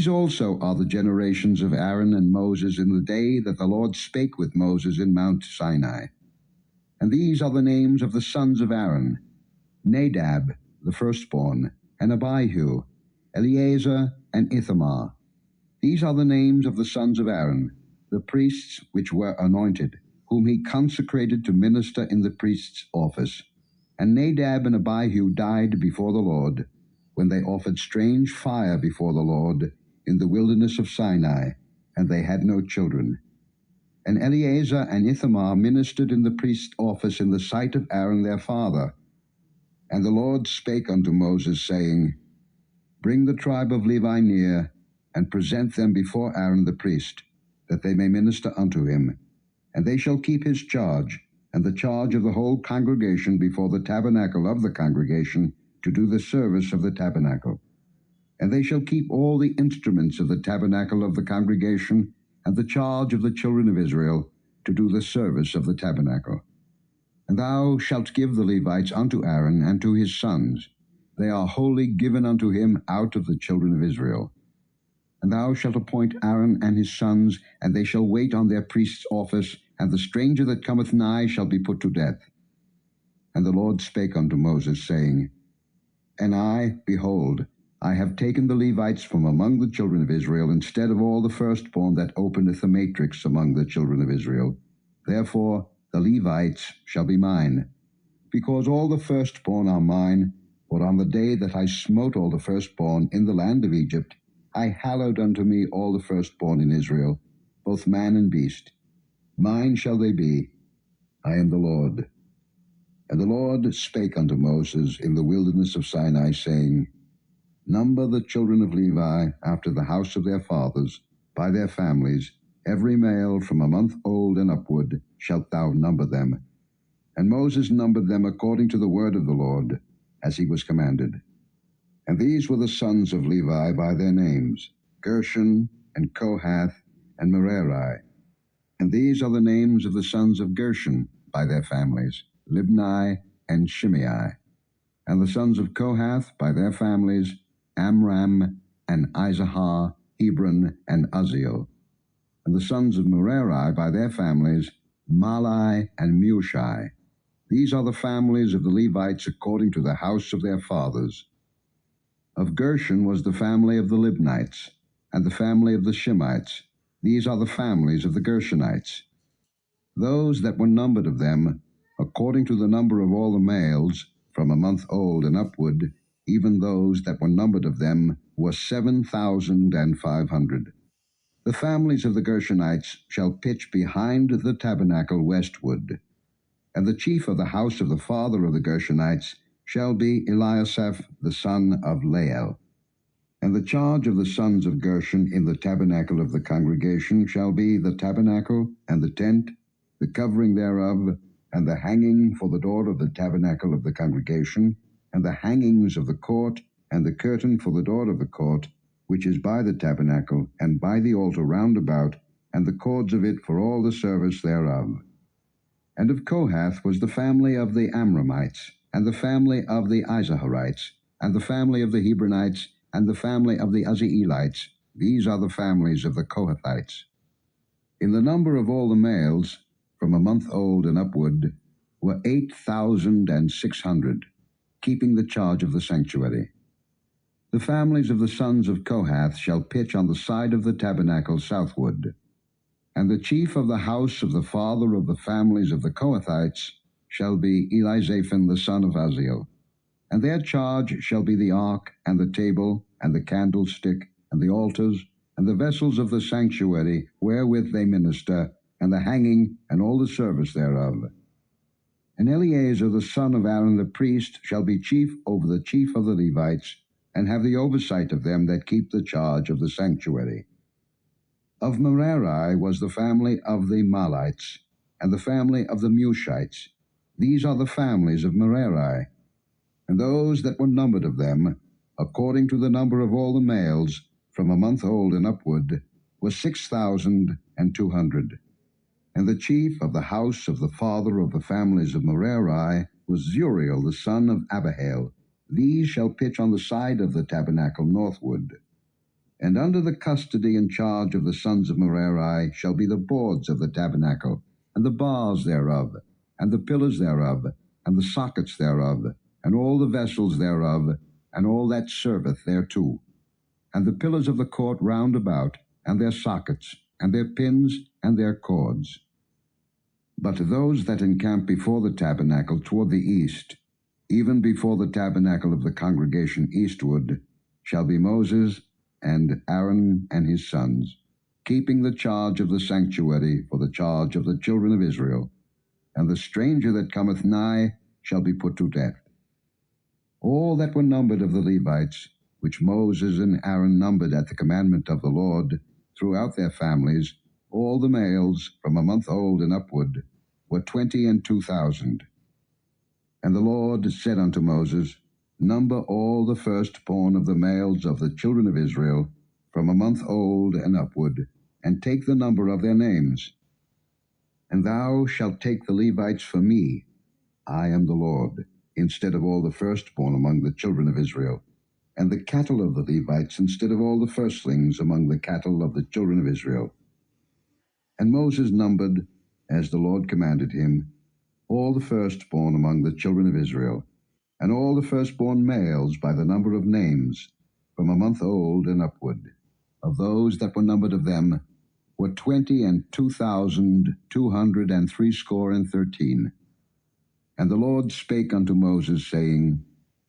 These also are the generations of Aaron and Moses in the day that the Lord spake with Moses in Mount Sinai. And these are the names of the sons of Aaron: Nadab, the firstborn, and Abihu, Eleazar, and Ithamar. These are the names of the sons of Aaron, the priests which were anointed, whom he consecrated to minister in the priest's office. And Nadab and Abihu died before the Lord, when they offered strange fire before the Lord in the wilderness of Sinai, and they had no children. And Eleazar and Ithamar ministered in the priest's office in the sight of Aaron their father. And the Lord spake unto Moses, saying, Bring the tribe of Levi near, and present them before Aaron the priest, that they may minister unto him. And they shall keep his charge, and the charge of the whole congregation before the tabernacle of the congregation, to do the service of the tabernacle. And they shall keep all the instruments of the tabernacle of the congregation, and the charge of the children of Israel, to do the service of the tabernacle. And thou shalt give the Levites unto Aaron and to his sons. They are wholly given unto him out of the children of Israel. And thou shalt appoint Aaron and his sons, and they shall wait on their priest's office, and the stranger that cometh nigh shall be put to death. And the Lord spake unto Moses, saying, And I, behold, I have taken the Levites from among the children of Israel, instead of all the firstborn that openeth the matrix among the children of Israel. Therefore the Levites shall be mine, because all the firstborn are mine. For on the day that I smote all the firstborn in the land of Egypt, I hallowed unto me all the firstborn in Israel, both man and beast. Mine shall they be. I am the Lord. And the Lord spake unto Moses in the wilderness of Sinai, saying, Number the children of Levi after the house of their fathers, by their families, every male from a month old and upward shalt thou number them. And Moses numbered them according to the word of the Lord, as he was commanded. And these were the sons of Levi by their names, Gershon, and Kohath, and Merari. And these are the names of the sons of Gershon by their families, Libni and Shimei. And the sons of Kohath by their families, Amram and Izahar, Hebron and Uzziel. And the sons of Merari by their families, Mahli and Mushi. These are the families of the Levites according to the house of their fathers. Of Gershon was the family of the Libnites, and the family of the Shimites. These are the families of the Gershonites. Those that were numbered of them, according to the number of all the males, from a month old and upward, even those that were numbered of them, were 7,500. The families of the Gershonites shall pitch behind the tabernacle westward. And the chief of the house of the father of the Gershonites shall be Eliasaph the son of Lael. And the charge of the sons of Gershon in the tabernacle of the congregation shall be the tabernacle, and the tent, the covering thereof, and the hanging for the door of the tabernacle of the congregation, and the hangings of the court, and the curtain for the door of the court, which is by the tabernacle, and by the altar round about, and the cords of it for all the service thereof. And of Kohath was the family of the Amramites, and the family of the Izaharites, and the family of the Hebronites, and the family of the Uzzielites. These are the families of the Kohathites. In the number of all the males, from a month old and upward, were 8,600, keeping the charge of the sanctuary. The families of the sons of Kohath shall pitch on the side of the tabernacle southward. And the chief of the house of the father of the families of the Kohathites shall be Elizaphan the son of Uzziel. And their charge shall be the ark, and the table, and the candlestick, and the altars, and the vessels of the sanctuary wherewith they minister, and the hanging, and all the service thereof. And Eleazar the son of Aaron the priest shall be chief over the chief of the Levites, and have the oversight of them that keep the charge of the sanctuary. Of Merari was the family of the Mahlites, and the family of the Mushites. These are the families of Merari. And those that were numbered of them, according to the number of all the males, from a month old and upward, were 6,200. And the chief of the house of the father of the families of Merari was Zuriel the son of Abihail. These shall pitch on the side of the tabernacle northward. And under the custody and charge of the sons of Merari shall be the boards of the tabernacle, and the bars thereof, and the pillars thereof, and the sockets thereof, and all the vessels thereof, and all that serveth thereto, and the pillars of the court round about, and their sockets, and their pins, and their cords. But those that encamp before the tabernacle toward the east, even before the tabernacle of the congregation eastward, shall be Moses and Aaron and his sons, keeping the charge of the sanctuary for the charge of the children of Israel. And the stranger that cometh nigh shall be put to death. All that were numbered of the Levites, which Moses and Aaron numbered at the commandment of the Lord, throughout their families, all the males from a month old and upward, were 22,000. And the Lord said unto Moses, Number all the firstborn of the males of the children of Israel, from a month old and upward, and take the number of their names. And thou shalt take the Levites for me, I am the Lord, instead of all the firstborn among the children of Israel, and the cattle of the Levites instead of all the firstlings among the cattle of the children of Israel. And Moses numbered, as the Lord commanded him, all the firstborn among the children of Israel, and all the firstborn males by the number of names, from a month old and upward, of those that were numbered of them, were 22,213. And the Lord spake unto Moses, saying,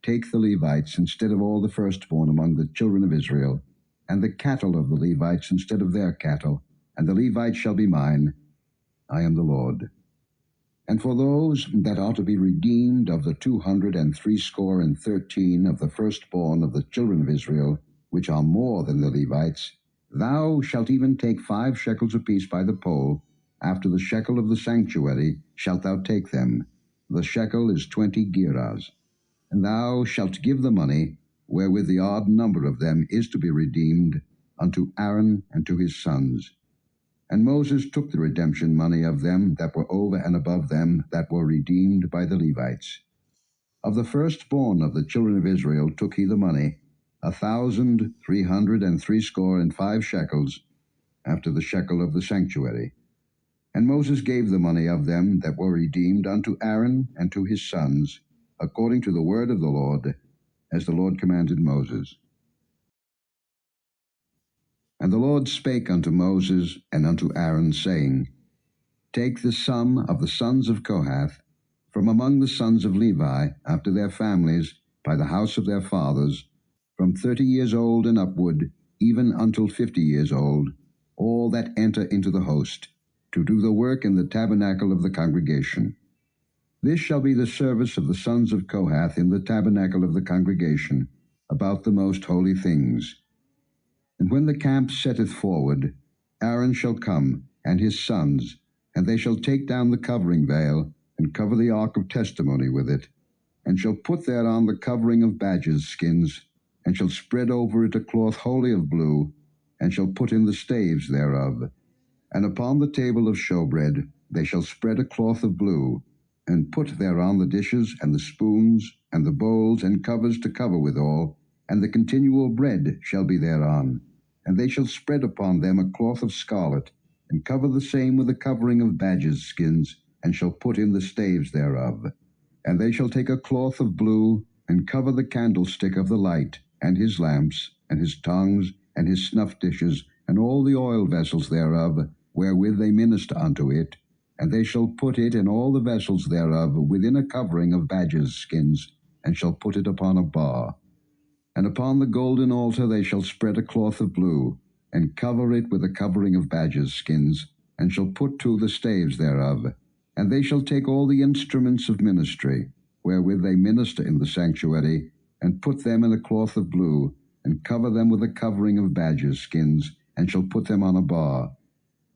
Take the Levites instead of all the firstborn among the children of Israel, and the cattle of the Levites instead of their cattle, and the Levites shall be mine. I am the Lord. And for those that are to be redeemed of the 213 of the firstborn of the children of Israel, which are more than the Levites, thou shalt even take 5 shekels apiece by the poll. After the shekel of the sanctuary shalt thou take them. The shekel is 20 gerahs. And thou shalt give the money, wherewith the odd number of them is to be redeemed, unto Aaron and to his sons. And Moses took the redemption money of them that were over and above them that were redeemed by the Levites. Of the firstborn of the children of Israel took he the money, 1,365 shekels, after the shekel of the sanctuary. And Moses gave the money of them that were redeemed unto Aaron and to his sons, according to the word of the Lord, as the Lord commanded Moses. And the Lord spake unto Moses and unto Aaron, saying, Take the sum of the sons of Kohath, from among the sons of Levi, after their families, by the house of their fathers, from 30 years old and upward, even until 50 years old, all that enter into the host, to do the work in the tabernacle of the congregation. This shall be the service of the sons of Kohath in the tabernacle of the congregation, about the most holy things. And when the camp setteth forward, Aaron shall come, and his sons, and they shall take down the covering veil, and cover the ark of testimony with it, and shall put thereon the covering of badgers' skins, and shall spread over it a cloth wholly of blue, and shall put in the staves thereof. And upon the table of showbread they shall spread a cloth of blue, and put thereon the dishes, and the spoons, and the bowls, and covers to cover withal, and the continual bread shall be thereon. And they shall spread upon them a cloth of scarlet, and cover the same with a covering of badgers' skins, and shall put in the staves thereof. And they shall take a cloth of blue, and cover the candlestick of the light, and his lamps, and his tongues, and his snuff dishes, and all the oil vessels thereof, wherewith they minister unto it. And they shall put it and all the vessels thereof within a covering of badgers' skins, and shall put it upon a bar. And upon the golden altar they shall spread a cloth of blue, and cover it with a covering of badgers' skins, and shall put to the staves thereof. And they shall take all the instruments of ministry, wherewith they minister in the sanctuary, and put them in a cloth of blue, and cover them with a covering of badgers' skins, and shall put them on a bar.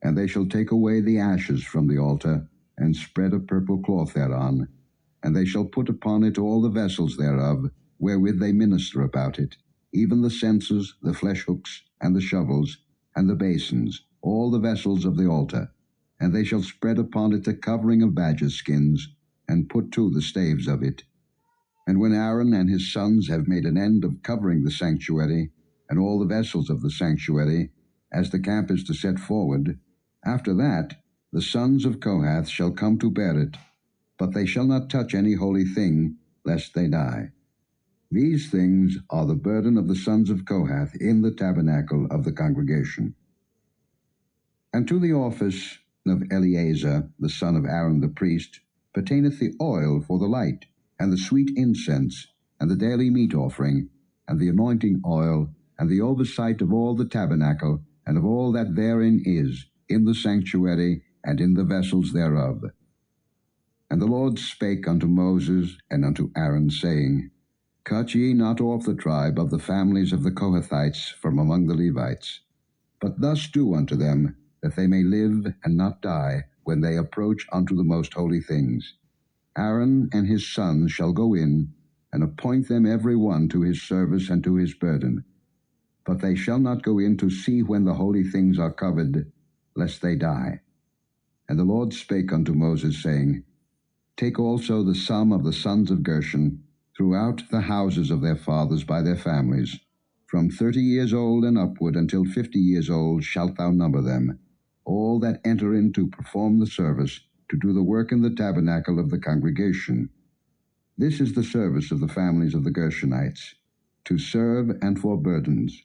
And they shall take away the ashes from the altar, and spread a purple cloth thereon. And they shall put upon it all the vessels thereof, wherewith they minister about it, even the censers, the flesh hooks, and the shovels, and the basins, all the vessels of the altar. And they shall spread upon it a covering of badgers' skins, and put to the staves of it. And when Aaron and his sons have made an end of covering the sanctuary, and all the vessels of the sanctuary, as the camp is to set forward. After that, the sons of Kohath shall come to bear it, but they shall not touch any holy thing, lest they die. These things are the burden of the sons of Kohath in the tabernacle of the congregation. And to the office of Eleazar, the son of Aaron the priest, pertaineth the oil for the light, and the sweet incense, and the daily meat offering, and the anointing oil, and the oversight of all the tabernacle, and of all that therein is, in the sanctuary, and in the vessels thereof. And the Lord spake unto Moses and unto Aaron, saying, Cut ye not off the tribe of the families of the Kohathites from among the Levites, but thus do unto them, that they may live and not die when they approach unto the most holy things. Aaron and his sons shall go in, and appoint them every one to his service and to his burden. But they shall not go in to see when the holy things are covered, lest they die. And the Lord spake unto Moses, saying, Take also the sum of the sons of Gershon throughout the houses of their fathers by their families. From 30 years old and upward until 50 years old shalt thou number them, all that enter in to perform the service, to do the work in the tabernacle of the congregation. This is the service of the families of the Gershonites, to serve and for burdens.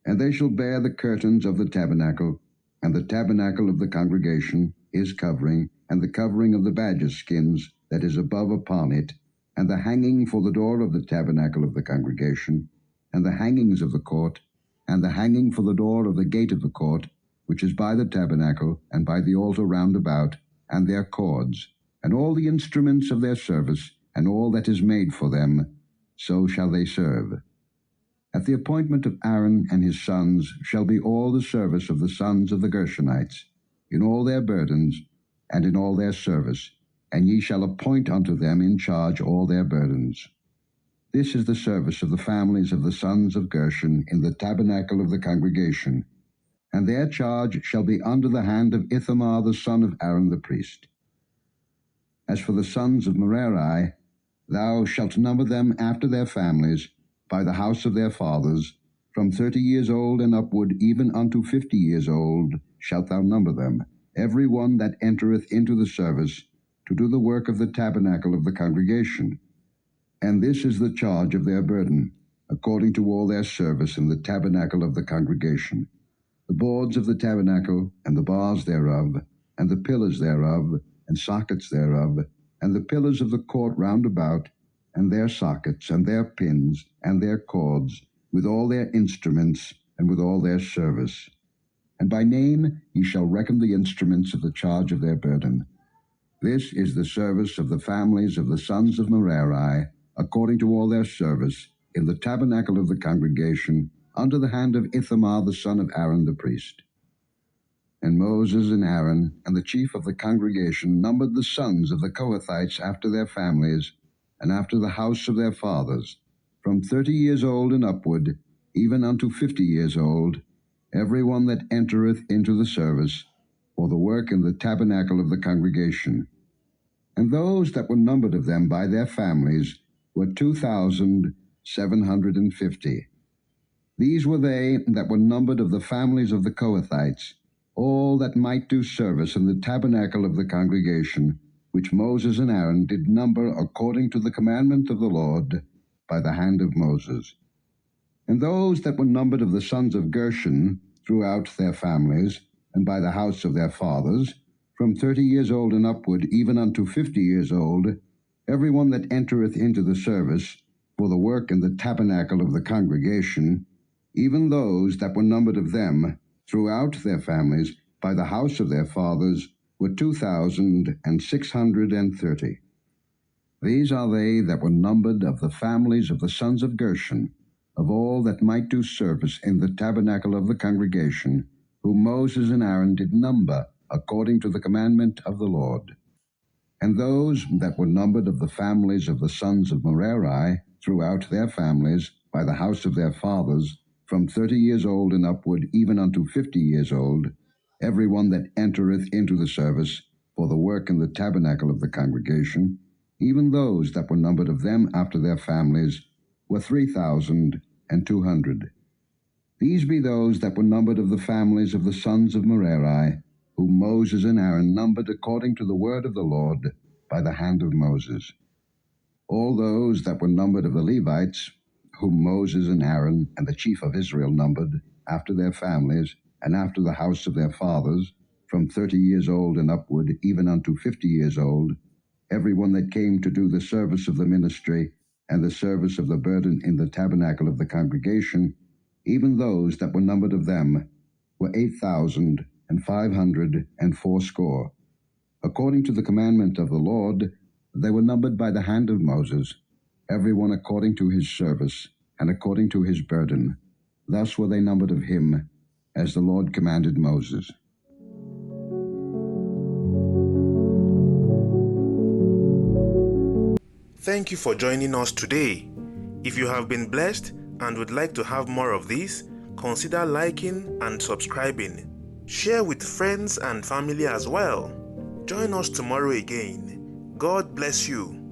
And they shall bear the curtains of the tabernacle, and the tabernacle of the congregation, his covering, and the covering of the badger's skins that is above upon it, and the hanging for the door of the tabernacle of the congregation, and the hangings of the court, and the hanging for the door of the gate of the court, which is by the tabernacle, and by the altar round about, and their cords, and all the instruments of their service, and all that is made for them, so shall they serve. At the appointment of Aaron and his sons shall be all the service of the sons of the Gershonites, in all their burdens, and in all their service, and ye shall appoint unto them in charge all their burdens. This is the service of the families of the sons of Gershon in the tabernacle of the congregation, and their charge shall be under the hand of Ithamar the son of Aaron the priest. As for the sons of Merari, thou shalt number them after their families, by the house of their fathers, from 30 years old and upward even unto 50 years old shalt thou number them, every one that entereth into the service, to do the work of the tabernacle of the congregation. And this is the charge of their burden, according to all their service in the tabernacle of the congregation. The boards of the tabernacle, and the bars thereof, and the pillars thereof, and sockets thereof, and the pillars of the court round about, and their sockets, and their pins, and their cords, with all their instruments, and with all their service. And by name ye shall reckon the instruments of the charge of their burden. This is the service of the families of the sons of Merari, according to all their service, in the tabernacle of the congregation, under the hand of Ithamar the son of Aaron the priest. And Moses and Aaron and the chief of the congregation numbered the sons of the Kohathites after their families, and after the house of their fathers, from 30 years old and upward, even unto 50 years old, every one that entereth into the service, for the work in the tabernacle of the congregation. And those that were numbered of them by their families were 2,750. These were they that were numbered of the families of the Kohathites, all that might do service in the tabernacle of the congregation, which Moses and Aaron did number according to the commandment of the Lord by the hand of Moses. And those that were numbered of the sons of Gershon throughout their families, and by the house of their fathers, from 30 years old and upward even unto 50 years old, every one that entereth into the service, for the work in the tabernacle of the congregation, even those that were numbered of them throughout their families by the house of their fathers, were 2,630. These are they that were numbered of the families of the sons of Gershon, of all that might do service in the tabernacle of the congregation, whom Moses and Aaron did number according to the commandment of the Lord. And those that were numbered of the families of the sons of Merari throughout their families by the house of their fathers, from 30 years old and upward even unto 50 years old, every one that entereth into the service, for the work in the tabernacle of the congregation, even those that were numbered of them after their families, were 3,200. These be those that were numbered of the families of the sons of Merari, whom Moses and Aaron numbered according to the word of the Lord by the hand of Moses. All those that were numbered of the Levites, whom Moses and Aaron and the chief of Israel numbered, after their families, and after the house of their fathers, from 30 years old and upward, even unto 50 years old, every one that came to do the service of the ministry, and the service of the burden in the tabernacle of the congregation, even those that were numbered of them, were 8,580. According to the commandment of the Lord, they were numbered by the hand of Moses, every one according to his service, and according to his burden. Thus were they numbered of him, as the Lord commanded Moses. Thank you for joining us today. If you have been blessed and would like to have more of this, consider liking and subscribing. Share with friends and family as well. Join us tomorrow again. God bless you.